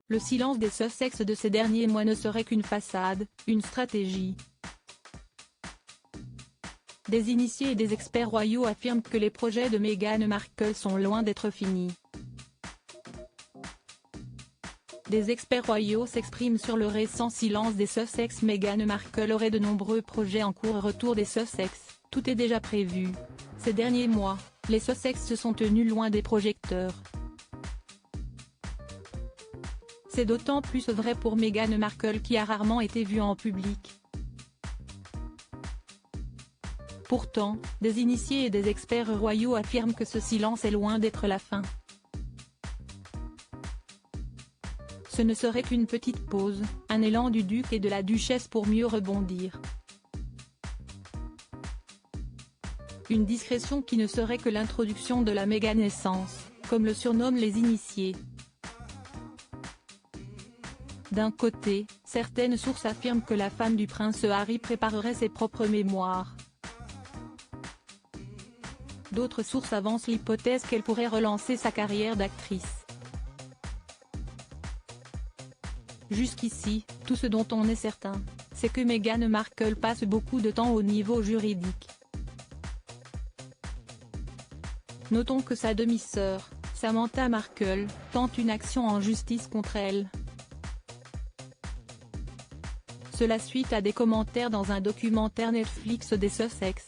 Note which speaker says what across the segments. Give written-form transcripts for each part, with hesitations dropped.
Speaker 1: Le silence des Sussex de ces derniers mois ne serait qu'une façade, une stratégie. Des initiés et des experts royaux affirment que les projets de Meghan Markle sont loin d'être finis. Des experts royaux s'expriment sur le récent silence des Sussex. Meghan Markle aurait de nombreux projets en cours. Retour des Sussex, tout est déjà prévu. Ces derniers mois, les Sussex se sont tenus loin des projecteurs. C'est d'autant plus vrai pour Meghan Markle qui a rarement été vue en public. Pourtant, des initiés et des experts royaux affirment que ce silence est loin d'être la fin. Ce ne serait qu'une petite pause, un élan du duc et de la duchesse pour mieux rebondir. Une discrétion qui ne serait que l'introduction de la méga-naissance, comme le surnomment les initiés. D'un côté, certaines sources affirment que la femme du prince Harry préparerait ses propres mémoires. D'autres sources avancent l'hypothèse qu'elle pourrait relancer sa carrière d'actrice. Jusqu'ici, tout ce dont on est certain, c'est que Meghan Markle passe beaucoup de temps au niveau juridique. Notons que sa demi-sœur, Samantha Markle, tente une action en justice contre elle. Cela suite à des commentaires dans un documentaire Netflix des Sussex.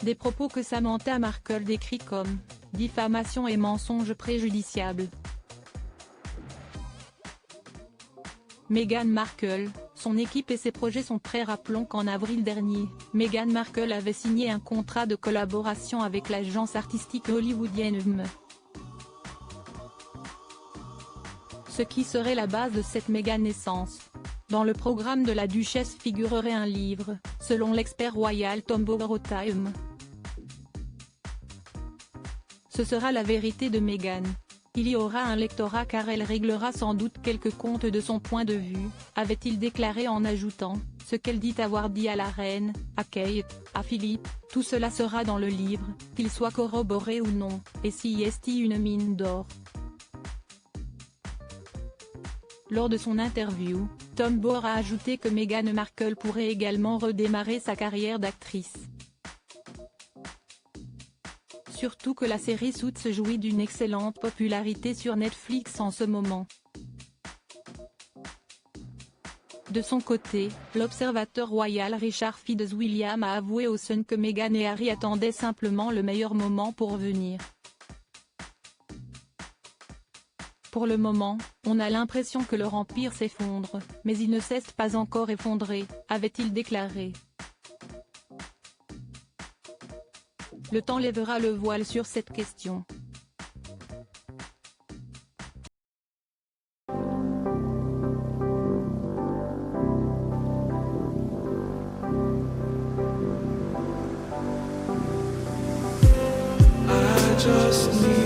Speaker 1: Des propos que Samantha Markle décrit comme « diffamation et mensonge préjudiciable ». Meghan Markle, son équipe et ses projets sont prêts. Rappelons qu'en avril dernier, Meghan Markle avait signé un contrat de collaboration avec l'agence artistique hollywoodienne M. Ce qui serait la base de cette méga-naissance. Dans le programme de la duchesse figurerait un livre, selon l'expert royal Tom Bower. Ce sera la vérité de Meghan. Il y aura un lectorat car elle réglera sans doute quelques comptes de son point de vue, avait-il déclaré en ajoutant, ce qu'elle dit avoir dit à la reine, à Kate, à Philippe, tout cela sera dans le livre, qu'il soit corroboré ou non, et si est une mine d'or. Lors de son interview, Tom Bower a ajouté que Meghan Markle pourrait également redémarrer sa carrière d'actrice. Surtout que la série Suits jouit d'une excellente popularité sur Netflix en ce moment. De son côté, l'observateur royal Richard Fitzwilliam a avoué au Sun que Meghan et Harry attendaient simplement le meilleur moment pour venir. Pour le moment, on a l'impression que leur empire s'effondre, mais il ne s'est pas encore effondré, avait-il déclaré. Le temps lèvera le voile sur cette question.
Speaker 2: I just need